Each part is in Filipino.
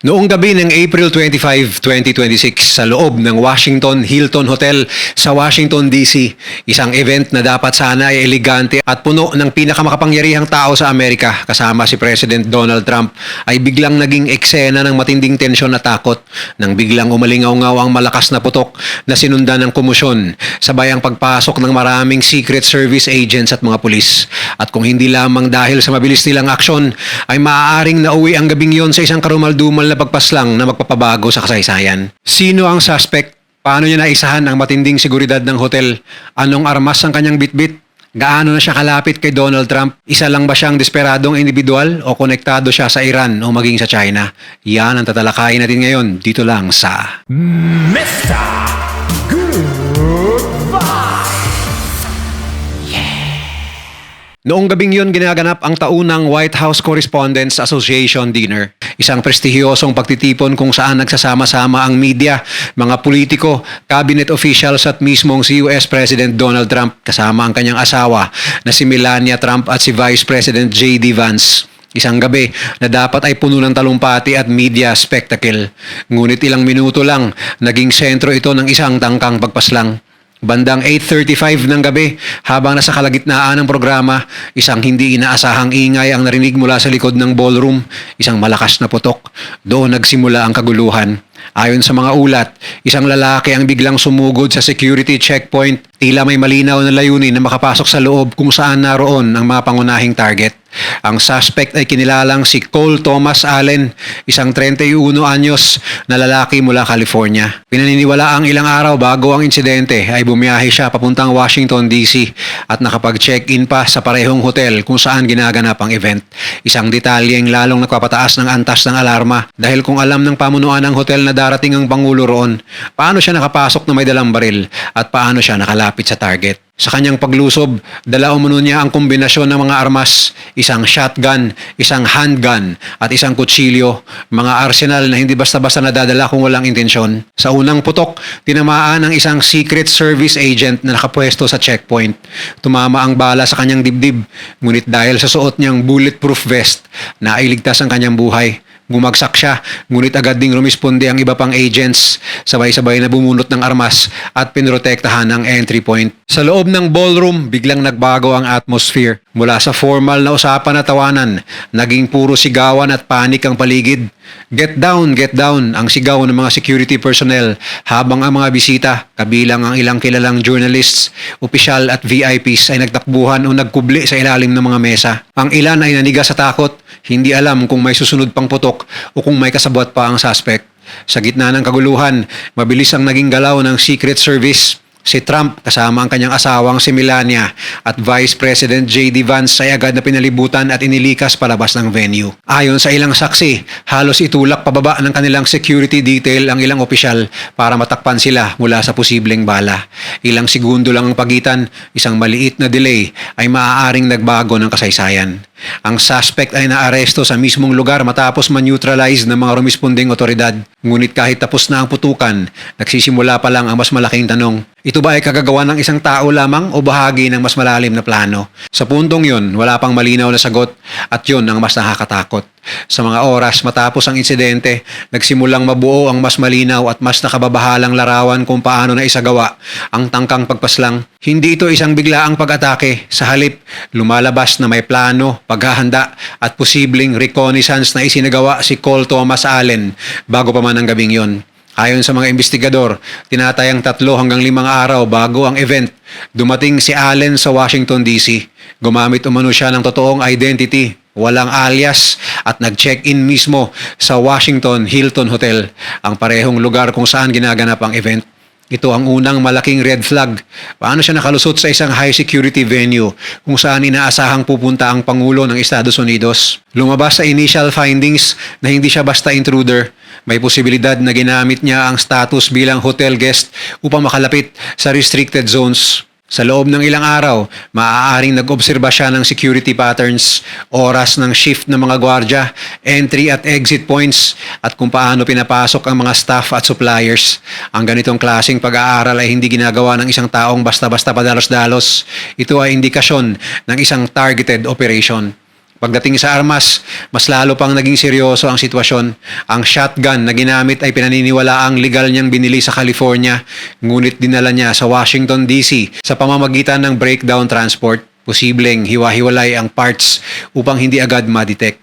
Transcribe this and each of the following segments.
Noong gabi ng April 25, 2026 sa loob ng Washington Hilton Hotel sa Washington, D.C., isang event na dapat sana ay elegante at puno ng pinakamakapangyarihang tao sa Amerika kasama si President Donald Trump ay biglang naging eksena ng matinding tensyon at takot nang biglang umalingaw-ngaw ang malakas na putok na sinundan ng komosyon sabay ang pagpasok ng maraming Secret Service agents at mga pulis. At kung hindi lamang dahil sa mabilis nilang aksyon ay maaaring nauwi ang gabing yon sa isang karumal-dumal na pagpaslang na magpapabago sa kasaysayan. Sino ang suspect? Paano niya naisahan ang matinding seguridad ng hotel? Anong armas ang kanyang bitbit? Gaano na siya kalapit kay Donald Trump? Isa lang ba siyang desperadong individual o konektado siya sa Iran o maging sa China? Yan ang tatalakayin natin ngayon dito lang sa Mr. Good Vibes. Noong gabing yun ginaganap ang taunang White House Correspondents Association Dinner. Isang prestihiyosong pagtitipon kung saan nagsasama-sama ang media, mga politiko, cabinet officials at mismong si US President Donald Trump kasama ang kanyang asawa na si Melania Trump at si Vice President J.D. Vance. Isang gabi na dapat ay puno ng talumpati at media spectacle. Ngunit ilang minuto lang, naging sentro ito ng isang tangkang pagpaslang. Bandang 8:35 ng gabi, habang nasa kalagitnaan ng programa, isang hindi inaasahang ingay ang narinig mula sa likod ng ballroom, isang malakas na putok. Doon nagsimula ang kaguluhan. Ayon sa mga ulat, isang lalaki ang biglang sumugod sa security checkpoint, tila may malinaw na layunin na makapasok sa loob kung saan naroon ang mga pangunahing target. Ang suspect ay kinilalang si Cole Thomas Allen, isang 31 anyos na lalaki mula California. Pinaniniwala ang ilang araw bago ang insidente ay bumiyahe siya papuntang Washington, D.C. at nakapag-check-in pa sa parehong hotel kung saan ginaganap ang event. Isang detalyeng lalong nagpapataas ng antas ng alarma dahil kung alam ng pamunuan ng hotel na darating ang Pangulo roon, paano siya nakapasok na may dalang baril at paano siya nakalapit sa target. Sa kanyang paglusob, dala umano niya ang kombinasyon ng mga armas, isang shotgun, isang handgun, at isang kutsilyo, mga arsenal na hindi basta-basta nadadala kung walang intensyon. Sa unang putok, tinamaan ang isang Secret Service agent na nakapwesto sa checkpoint. Tumama ang bala sa kanyang dibdib, ngunit dahil sa suot niyang bulletproof vest, nailigtas ang kanyang buhay. Bumagsak siya, ngunit agad ding rumisponde ang iba pang agents, sabay-sabay na bumunot ng armas at pinrotektahan ang entry point. Sa loob ng ballroom, biglang nagbago ang atmosphere. Mula sa formal na usapan at tawanan, naging puro sigawan at panik ang paligid. Get down ang sigaw ng mga security personnel habang ang mga bisita, kabilang ang ilang kilalang journalists, opisyal at VIPs ay nagtakbuhan o nagkubli sa ilalim ng mga mesa. Ang ilan ay naniga sa takot, hindi alam kung may susunod pang putok o kung may kasabwat pa ang suspect. Sa gitna ng kaguluhan, mabilis ang naging galaw ng Secret Service. Si Trump kasama ang kanyang asawang si Melania at Vice President J.D. Vance ay agad na pinalibutan at inilikas palabas ng venue. Ayon sa ilang saksi, halos itulak pababa ng kanilang security detail ang ilang opisyal para matakpan sila mula sa posibleng bala. Ilang segundo lang ang pagitan, isang maliit na delay ay maaaring nagbago ng kasaysayan. Ang suspect ay naaresto sa mismong lugar matapos ma-neutralize ng mga rumisponding otoridad. Ngunit kahit tapos na ang putukan, nagsisimula pa lang ang mas malaking tanong. Ito ba ay kagagawa ng isang tao lamang o bahagi ng mas malalim na plano? Sa puntong yun, wala pang malinaw na sagot at yun ang mas nakakatakot. Sa mga oras matapos ang insidente, nagsimulang mabuo ang mas malinaw at mas nakababahalang larawan kung paano na isagawa ang tangkang pagpaslang. Hindi ito isang biglaang pag-atake. Sa halip, lumalabas na may plano, paghahanda at posibleng reconnaissance na isinagawa si Cole Thomas Allen bago pa man ang gabing yon. Ayon sa mga investigador, tinatayang 3 hanggang 5 araw bago ang event, dumating si Allen sa Washington, D.C. Gumamit umano siya ng totoong identity, walang alias at nag-check-in mismo sa Washington Hilton Hotel, ang parehong lugar kung saan ginaganap ang event. Ito ang unang malaking red flag. Paano siya nakalusot sa isang high security venue kung saan inaasahang pupunta ang Pangulo ng Estados Unidos? Lumabas sa initial findings na hindi siya basta intruder. May posibilidad na ginamit niya ang status bilang hotel guest upang makalapit sa restricted zones. Sa loob ng ilang araw, maaaring nag-obserba siya ng security patterns, oras ng shift ng mga gwardya, entry at exit points, at kung paano pinapasok ang mga staff at suppliers. Ang ganitong klaseng pag-aaral ay hindi ginagawa ng isang taong basta-basta padalos-dalos. Ito ay indikasyon ng isang targeted operation. Pagdating sa armas, mas lalo pang naging seryoso ang sitwasyon. Ang shotgun na ginamit ay pinaniniwalaang legal niyang binili sa California, ngunit dinala niya sa Washington DC sa pamamagitan ng breakdown transport. Posibleng hiwa-hiwalay ang parts upang hindi agad ma-detect.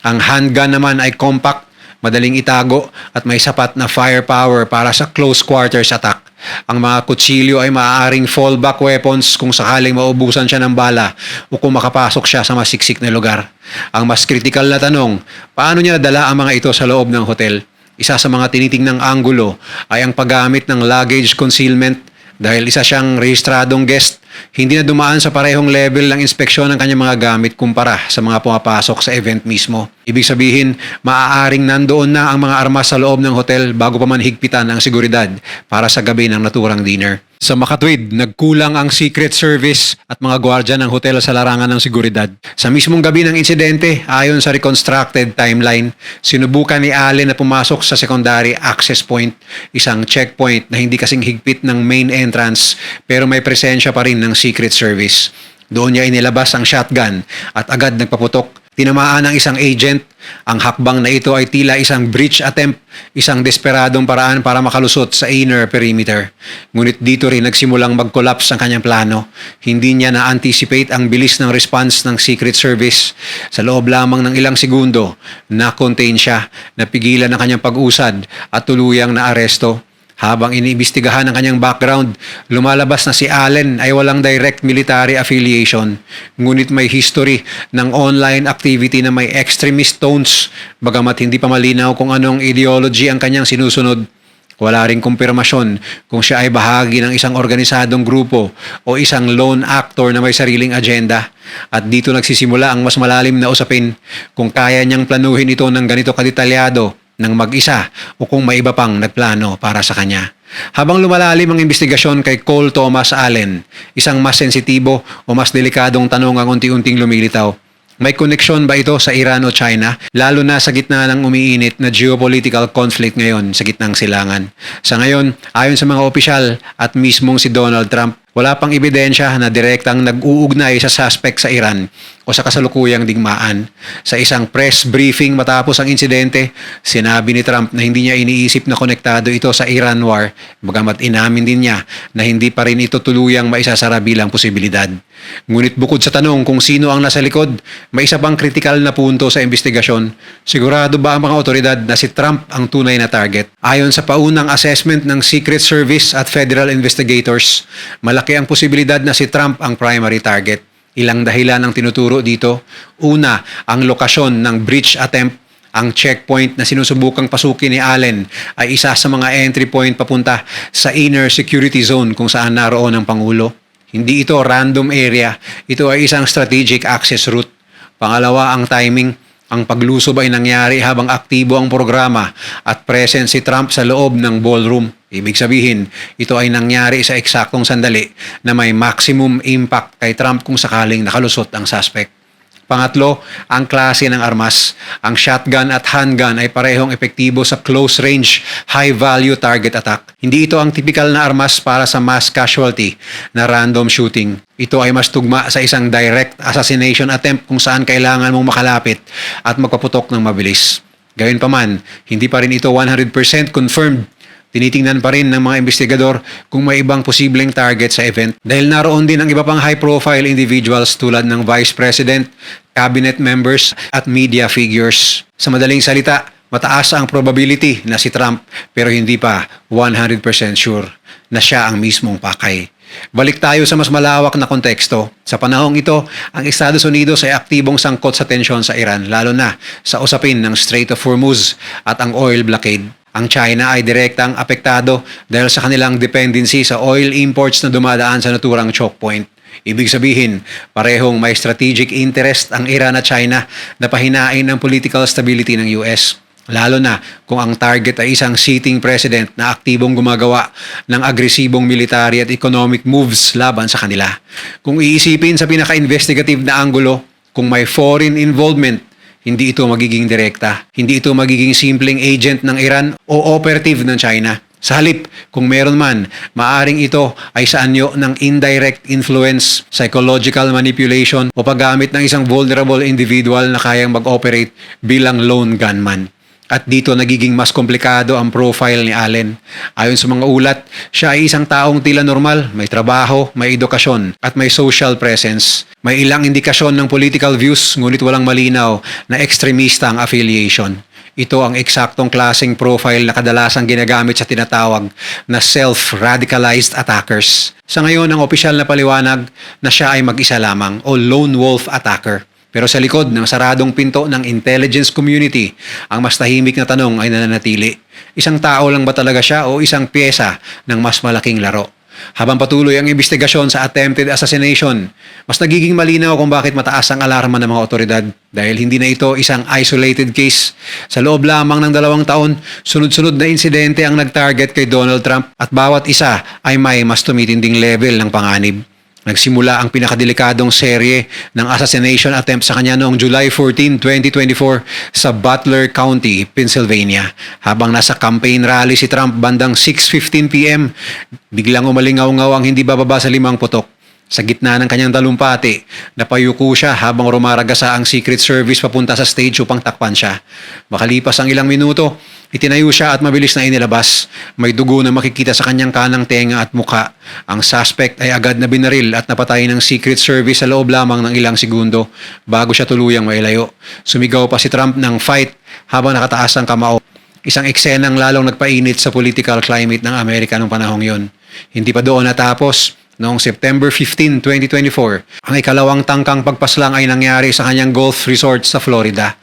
Ang handgun naman ay compact, madaling itago at may sapat na firepower para sa close quarters attack. Ang mga kutsilyo ay maaaring fallback weapons kung sakaling maubusan siya ng bala o kung makapasok siya sa masiksik na lugar. Ang mas kritikal na tanong, paano niya nadala ang mga ito sa loob ng hotel? Isa sa mga tinitingnang anggulo ay ang paggamit ng luggage concealment. Dahil isa siyang rehistradong guest, hindi na dumaan sa parehong level ng inspeksyon ng kanyang mga gamit kumpara sa mga pumapasok sa event mismo. Ibig sabihin, maaaring nandoon na ang mga armas sa loob ng hotel bago pa man higpitan ang seguridad para sa gabi ng naturang dinner. Sa makatwid, nagkulang ang Secret Service at mga gwardya ng hotel sa larangan ng seguridad. Sa mismong gabi ng insidente, ayon sa reconstructed timeline, sinubukan ni Allen na pumasok sa secondary access point, isang checkpoint na hindi kasing higpit ng main entrance pero may presensya pa rin ng Secret Service. Doon niya inilabas ang shotgun at agad nagpaputok. Tinamaan ng isang agent. Ang hakbang na ito ay tila isang breach attempt, isang desperadong paraan para makalusot sa inner perimeter. Ngunit dito rin nagsimulang mag-collapse ang kanyang plano. Hindi niya na-anticipate ang bilis ng response ng Secret Service. Sa loob lamang ng ilang segundo, na-contain siya, napigilan ang kanyang pag-usad at tuluyang na-aresto. Habang iniimbestigahan ang kanyang background, lumalabas na si Allen ay walang direct military affiliation, ngunit may history ng online activity na may extremist tones, bagamat hindi pa malinaw kung anong ideology ang kanyang sinusunod. Wala ring kumpirmasyon kung siya ay bahagi ng isang organisadong grupo o isang lone actor na may sariling agenda. At dito nagsisimula ang mas malalim na usapin kung kaya niyang planuhin ito ng ganito kadetalyado ng mag-isa o kung may iba pang nagplano para sa kanya. Habang lumalalim ang investigasyon kay Cole Thomas Allen, isang mas sensitibo o mas delikadong tanong ang unti-unting lumilitaw. May koneksyon ba ito sa Iran o China, lalo na sa gitna ng umiinit na geopolitical conflict ngayon sa gitnang silangan? Sa ngayon, ayon sa mga opisyal at mismong si Donald Trump, wala pang ebidensya na direktang nag-uugnay sa suspect sa Iran o sa kasalukuyang digmaan. Sa isang press briefing matapos ang insidente, sinabi ni Trump na hindi niya iniisip na konektado ito sa Iran war, bagamat inamin din niya na hindi pa rin ito tuluyang maisasara bilang posibilidad. Ngunit bukod sa tanong kung sino ang nasa likod, may isa pang kritikal na punto sa investigasyon. Sigurado ba ang mga otoridad na si Trump ang tunay na target? Ayon sa paunang assessment ng Secret Service at federal investigators, malaki ang posibilidad na si Trump ang primary target. Ilang dahilan ang tinuturo dito. Una, ang lokasyon ng breach attempt. Ang checkpoint na sinusubukang pasukin ni Allen ay isa sa mga entry point papunta sa inner security zone kung saan naroon ang Pangulo. Hindi ito random area. Ito ay isang strategic access route. Pangalawa, ang timing. Ang paglusob ay nangyari habang aktibo ang programa at present si Trump sa loob ng ballroom. Ibig sabihin, ito ay nangyari sa eksaktong sandali na may maximum impact kay Trump kung sakaling nakalusot ang suspect. Pangatlo, ang klase ng armas. Ang shotgun at handgun ay parehong epektibo sa close range, high-value target attack. Hindi ito ang tipikal na armas para sa mass casualty na random shooting. Ito ay mas tugma sa isang direct assassination attempt kung saan kailangan mong makalapit at magpaputok ng mabilis. Gayunpaman, hindi pa rin ito 100% confirmed. Tinitingnan pa rin ng mga investigador kung may ibang posibleng target sa event. Dahil naroon din ang iba pang high-profile individuals tulad ng Vice President, cabinet members at media figures. Sa madaling salita, mataas ang probability na si Trump pero hindi pa 100% sure na siya ang mismong pakay. Balik tayo sa mas malawak na konteksto. Sa panahong ito, ang Estados Unidos ay aktibong sangkot sa tensyon sa Iran, lalo na sa usapin ng Strait of Hormuz at ang oil blockade. Ang China ay direktang apektado dahil sa kanilang dependency sa oil imports na dumadaan sa naturang choke point. Ibig sabihin, parehong may strategic interest ang Iran at China na pahinain ang political stability ng US. Lalo na kung ang target ay isang sitting president na aktibong gumagawa ng agresibong military at economic moves laban sa kanila. Kung iisipin sa pinaka-investigative na anggulo, kung may foreign involvement, hindi ito magiging direkta. Hindi ito magiging simpleng agent ng Iran o operative ng China. Sa halip, kung meron man, maaring ito ay sa anyo ng indirect influence, psychological manipulation o paggamit ng isang vulnerable individual na kayang mag-operate bilang lone gunman. At dito nagiging mas komplikado ang profile ni Allen. Ayon sa mga ulat, siya ay isang taong tila normal, may trabaho, may edukasyon, at may social presence. May ilang indikasyon ng political views, ngunit walang malinaw na ekstremista ang affiliation. Ito ang eksaktong klaseng profile na kadalasang ginagamit sa tinatawag na self-radicalized attackers. Sa ngayon, ang opisyal na paliwanag na siya ay mag-isa lamang o lone wolf attacker. Pero sa likod ng saradong pinto ng intelligence community, ang mas tahimik na tanong ay nananatili. Isang tao lang ba talaga siya o isang pyesa ng mas malaking laro? Habang patuloy ang investigasyon sa attempted assassination, mas nagiging malinaw kung bakit mataas ang alarma ng mga otoridad dahil hindi na ito isang isolated case. Sa loob lamang ng 2 taon, sunod-sunod na insidente ang nag-target kay Donald Trump at bawat isa ay may mas tumitinding level ng panganib. Nagsimula ang pinakadelikadong serye ng assassination attempt sa kanya noong July 14, 2024 sa Butler County, Pennsylvania. Habang nasa campaign rally si Trump bandang 6:15 p.m., biglang umalingaw-ngaw ang hindi bababa sa 5 putok. Sa gitna ng kanyang talumpati, napayuko siya habang rumaragasa ang Secret Service papunta sa stage upang takpan siya. Makalipas ang ilang minuto, itinayo siya at mabilis na inilabas. May dugo na makikita sa kanyang kanang tenga at muka. Ang suspect ay agad na binaril at napatay ng Secret Service sa loob lamang ng ilang segundo bago siya tuluyang mailayo. Sumigaw pa si Trump ng fight habang nakataas ang kamao. Isang eksenang lalong nagpainit sa political climate ng Amerika noong panahong yon. Hindi pa doon natapos. Noong September 15, 2024, ang ikalawang tangkang pagpaslang ay nangyari sa kanyang golf resort sa Florida.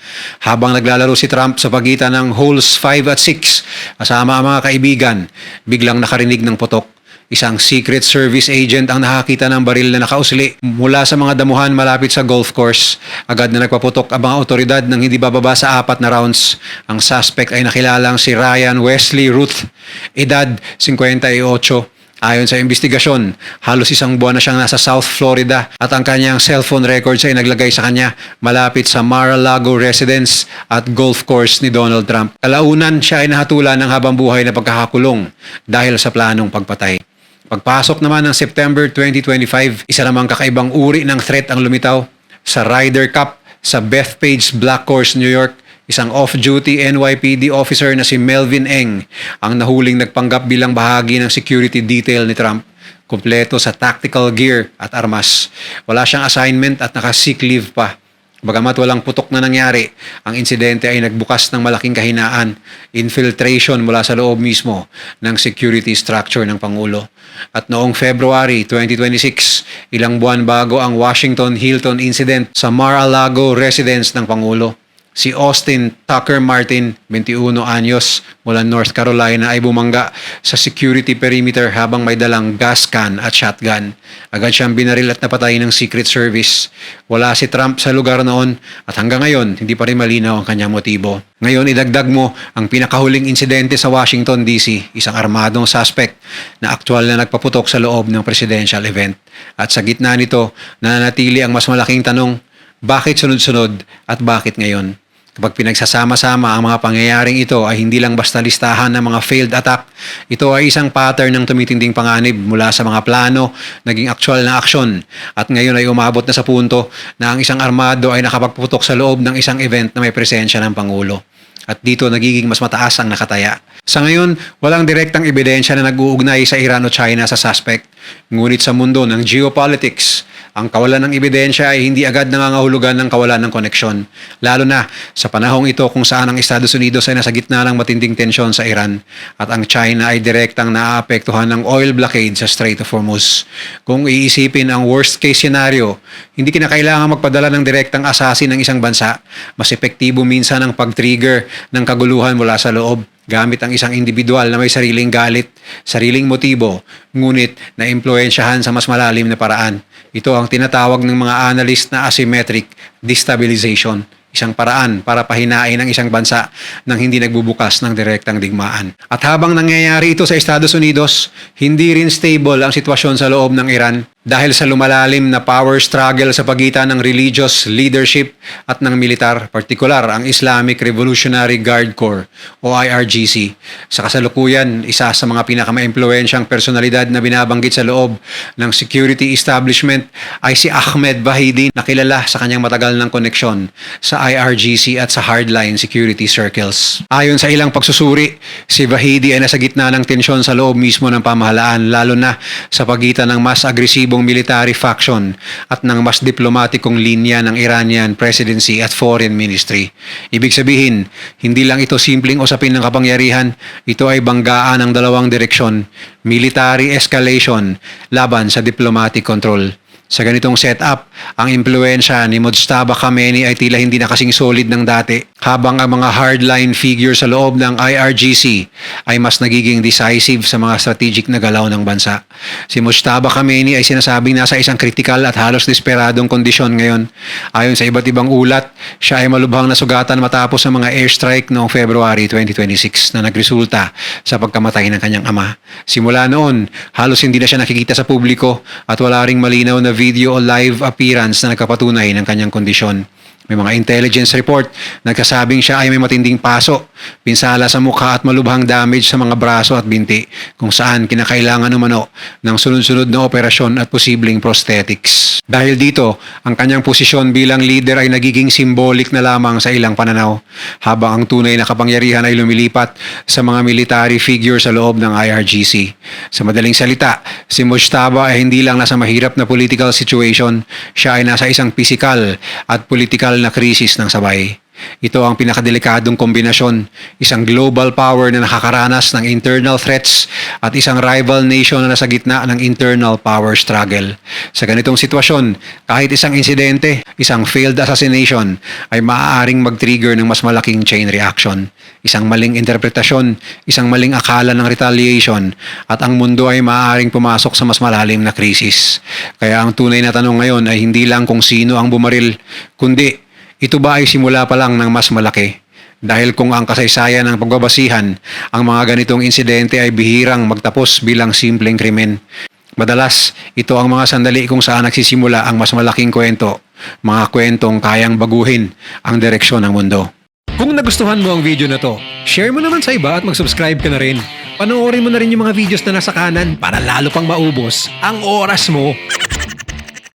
Habang naglalaro si Trump sa pagitan ng holes 5 at 6 kasama ang mga kaibigan, biglang nakarinig ng putok. Isang Secret Service agent ang nakakita ng baril na nakausli mula sa mga damuhan malapit sa golf course. Agad na nagpaputok ang mga otoridad nang hindi bababa sa 4 na rounds. Ang suspect ay nakilalang si Ryan Wesley Ruth, edad 58. Ayon sa investigasyon, halos 1 buwan na siyang nasa South Florida at ang kanyang cellphone records ay naglagay sa kanya malapit sa Mar-a-Lago residence at golf course ni Donald Trump. Kalaunan, siya ay nahatulan ng habang buhay na pagkakakulong dahil sa planong pagpatay. Pagpasok naman ng September 2025, isa namang kakaibang uri ng threat ang lumitaw. Sa Ryder Cup sa Bethpage Black Course, New York, isang off-duty NYPD officer na si Melvin Eng ang nahuling nagpanggap bilang bahagi ng security detail ni Trump, kumpleto sa tactical gear at armas. Wala siyang assignment at naka-sick leave pa. Bagamat walang putok na nangyari, ang insidente ay nagbukas ng malaking kahinaan, infiltration mula sa loob mismo ng security structure ng Pangulo. At noong February 2026, ilang buwan bago ang Washington Hilton incident sa Mar-a-Lago residence ng Pangulo, si Austin Tucker Martin, 21 anyos, mula North Carolina ay bumangga sa security perimeter habang may dalang gas can at shotgun. Agad siyang binaril at napatay ng Secret Service. Wala si Trump sa lugar noon at hanggang ngayon hindi pa rin malinaw ang kanyang motibo. Ngayon idagdag mo ang pinakahuling insidente sa Washington DC, isang armadong suspect na aktual na nagpaputok sa loob ng presidential event. At sa gitna nito, nananatili ang mas malaking tanong, bakit sunod-sunod at bakit ngayon? Kapag pinagsasama-sama ang mga pangyayaring ito ay hindi lang basta listahan ng mga failed attack. Ito ay isang pattern ng tumitinding panganib mula sa mga plano, naging aktual na aksyon. At ngayon ay umabot na sa punto na ang isang armado ay nakapagputok sa loob ng isang event na may presensya ng Pangulo. At dito nagiging mas mataas ang nakataya. Sa ngayon, walang direktang ebidensya na nag-uugnay sa Iran o China sa suspect. Ngunit sa mundo ng geopolitics, ang kawalan ng ebidensya ay hindi agad nangangahulugan ng kawalan ng koneksyon. Lalo na sa panahong ito kung saan ang Estados Unidos ay nasa gitna ng matinding tensyon sa Iran at ang China ay direktang naaapektuhan ng oil blockade sa Strait of Hormuz. Kung iisipin ang worst case scenario, hindi kinakailangan magpadala ng direktang assassin ng isang bansa. Mas epektibo minsan ang pag-trigger ng kaguluhan mula sa loob gamit ang isang individual na may sariling galit, sariling motibo, ngunit na-impluensyahan sa mas malalim na paraan. Ito ang tinatawag ng mga analyst na asymmetric destabilization, isang paraan para pahinain ang isang bansa nang hindi nagbubukas ng direktang digmaan. At habang nangyayari ito sa Estados Unidos, hindi rin stable ang sitwasyon sa loob ng Iran. dahil sa lumalalim na power struggle sa pagitan ng religious leadership at ng militar, partikular ang Islamic Revolutionary Guard Corps o IRGC. Sa kasalukuyan, isa sa mga pinakamaimpluwensyang personalidad na binabanggit sa loob ng security establishment ay si Ahmed Vahidi na kilala sa kanyang matagal ng koneksyon sa IRGC at sa hardline security circles. Ayon sa ilang pagsusuri, si Vahidi ay nasa gitna ng tensyon sa loob mismo ng pamahalaan, lalo na sa pagitan ng mas agresibong military faction at ng mas diplomatikong linya ng Iranian presidency at foreign ministry. Ibig sabihin, hindi lang ito simpleng usapin ng kapangyarihan, ito ay banggaan ng dalawang direksyon, military escalation laban sa diplomatic control. Sa ganitong setup, ang impluensya ni Mujtaba Khamenei ay tila hindi na kasing solid ng dati, habang ang mga hardline figure sa loob ng IRGC ay mas nagiging decisive sa mga strategic na galaw ng bansa. Si Mujtaba Khamenei ay sinasabing nasa isang kritikal at halos desperadong kondisyon ngayon. Ayon sa iba't ibang ulat, siya ay malubhang nasugatan matapos ang mga airstrike noong February 2026 na nagresulta sa pagkamatay ng kanyang ama. Simula noon, halos hindi na siya nakikita sa publiko at wala ring malinaw na video o live appearance na nagpapatunay ng kanyang kondisyon. May mga intelligence report nagsasabing siya ay may matinding paso, pinsala sa mukha at malubhang damage sa mga braso at binti, kung saan kinakailangan umano ng sunod-sunod na operasyon at posibleng prosthetics. Dahil dito, ang kanyang posisyon bilang leader ay nagiging symbolic na lamang sa ilang pananaw, habang ang tunay na kapangyarihan ay lumilipat sa mga military figure sa loob ng IRGC. Sa madaling salita, si Mujtaba ay hindi lang nasa mahirap na political situation, siya ay nasa isang physical at political na krisis ng sabay. Ito ang pinakadelikadong kombinasyon, isang global power na nakakaranas ng internal threats at isang rival nation na nasa gitna ng internal power struggle. Sa ganitong sitwasyon, kahit isang insidente, isang failed assassination ay maaaring mag-trigger ng mas malaking chain reaction. Isang maling interpretasyon, isang maling akala ng retaliation, at ang mundo ay maaaring pumasok sa mas malalim na krisis. Kaya ang tunay na tanong ngayon ay hindi lang kung sino ang bumaril, kundi ito ba ay simula pa lang ng mas malaki? Dahil kung ang kasaysayan ng pagbabasihan, ang mga ganitong insidente ay bihirang magtapos bilang simpleng krimen. Madalas, ito ang mga sandali kung saan nagsisimula ang mas malaking kwento, mga kwentong kayang baguhin ang direksyon ng mundo. Kung nagustuhan mo ang video na to, share mo naman sa iba at mag-subscribe ka na rin. Panoorin mo na rin yung mga videos na nasa kanan para lalo pang maubos ang oras mo.